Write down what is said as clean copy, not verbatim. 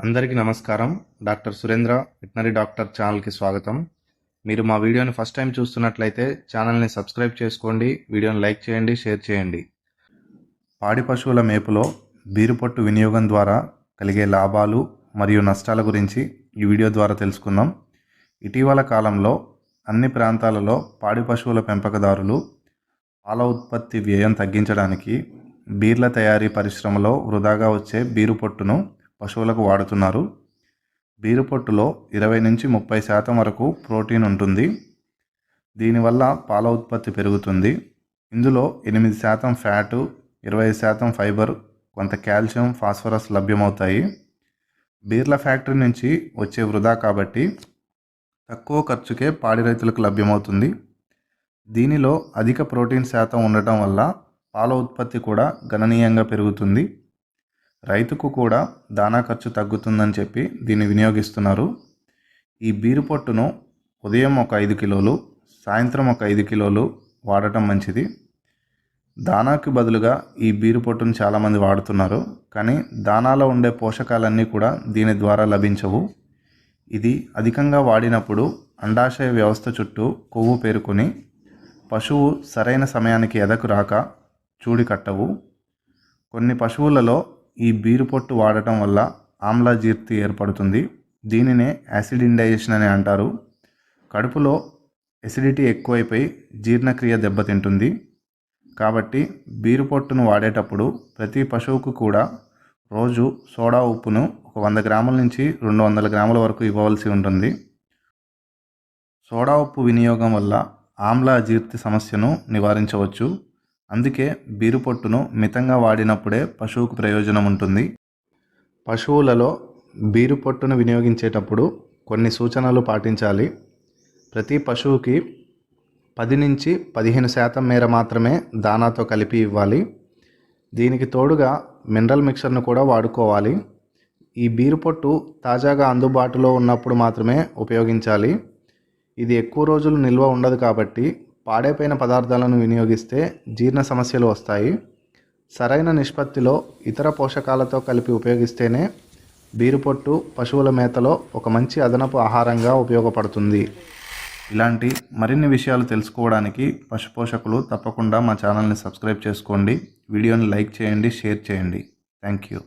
అందరికీ నమస్కారం. Doctor Surendra veterinary doctor ఛానల్కి స్వాగతం. మీరు మా వీడియోని ఫస్ట్ టైం చూస్తున్నట్లయితే ఛానల్ని సబ్స్క్రైబ్ చేసుకోండి, వీడియోని లైక్ చేయండి, షేర్ చేయండి. పాడి పశువుల మేపులో బీరుపొట్టు వినియోగం ద్వారా కలిగే లాభాలు మరియు నష్టాల గురించి ఈ వీడియో ద్వారా తెలుసుకుందాం. ఇటీవల కాలంలో అన్ని ప్రాంతాలలో పాడి పశువుల పెంపకదారులు పాల ఉత్పత్తి వ్యయం తగ్గించడానికి బీర్ల తయారీ పరిశ్రమలో వృధాగా వచ్చే బీరుపొట్టును పశువులకు వాడుతున్నారు. బీరుపొట్టులో 20-30% వరకు ప్రోటీన్ ఉంటుంది. దీనివల్ల పాల ఉత్పత్తి పెరుగుతుంది. ఇందులో 8% ఫ్యాటు, 20% ఫైబర్, కొంత కాల్షియం, ఫాస్ఫరస్ లభ్యమవుతాయి. బీర్ల ఫ్యాక్టరీ నుంచి వచ్చే వృధా కాబట్టి తక్కువ ఖర్చుకే పాడి రైతులకు లభ్యమవుతుంది. దీనిలో అధిక ప్రోటీన్ శాతం ఉండటం వల్ల పాల ఉత్పత్తి కూడా గణనీయంగా పెరుగుతుంది. రైతుకు కూడా దానా ఖర్చు తగ్గుతుందని చెప్పి దీన్ని వినియోగిస్తున్నారు. ఈ బీరుపొట్టును ఉదయం ఒక 5 కిలోలు, సాయంత్రం ఒక 5 కిలోలు వాడటం మంచిది. దానాకి బదులుగా ఈ బీరుపొట్టును చాలామంది వాడుతున్నారు, కానీ దానాలో ఉండే పోషకాలన్నీ కూడా దీని ద్వారా లభించవు. ఇది అధికంగా వాడినప్పుడు అండాశయ వ్యవస్థ చుట్టూ కొవ్వు పేరుకొని పశువు సరైన సమయానికి ఎదకు రాక చూడి కట్టవు. కొన్ని పశువులలో ఈ బీరుపొట్టు వాడటం వల్ల ఆమ్లజీర్తి ఏర్పడుతుంది. దీనినే యాసిడ్ ఇండైజెషన్ అని అంటారు. కడుపులో ఎసిడిటీ ఎక్కువైపోయి జీర్ణక్రియ దెబ్బతింటుంది. కాబట్టి బీరుపొట్టును వాడేటప్పుడు ప్రతి పశువుకు కూడా రోజు సోడా ఉప్పును ఒక 100 గ్రాముల నుంచి 200 గ్రాముల వరకు ఇవ్వవలసి ఉంటుంది. సోడా ఉప్పు వినియోగం వల్ల ఆమ్ల అజీర్తి సమస్యను నివారించవచ్చు. అందుకే బీరుపొట్టును మితంగా వాడినప్పుడే పశువుకు ప్రయోజనం ఉంటుంది. పశువులలో బీరుపొట్టును వినియోగించేటప్పుడు కొన్ని సూచనలు పాటించాలి. ప్రతి పశువుకి 10-15% మేర మాత్రమే దానాతో కలిపి ఇవ్వాలి. దీనికి తోడుగా మినరల్ మిక్చర్ను కూడా వాడుకోవాలి. ఈ బీరుపొట్టు తాజాగా అందుబాటులో ఉన్నప్పుడు మాత్రమే ఉపయోగించాలి. ఇది ఎక్కువ రోజులు నిల్వ ఉండదు కాబట్టి పాడైపోయిన పదార్థాలను వినియోగిస్తే జీర్ణ సమస్యలు వస్తాయి. సరైన నిష్పత్తిలో ఇతర పోషకాలతో కలిపి ఉపయోగిస్తేనే బీరుపొట్టు పశువుల మేతలో ఒక మంచి అదనపు ఆహారంగా ఉపయోగపడుతుంది. ఇలాంటి మరిన్ని విషయాలు తెలుసుకోవడానికి పశు పోషకులు తప్పకుండా మా ఛానల్ని సబ్స్క్రైబ్ చేసుకోండి, వీడియోని లైక్ చేయండి, షేర్ చేయండి. Thank you.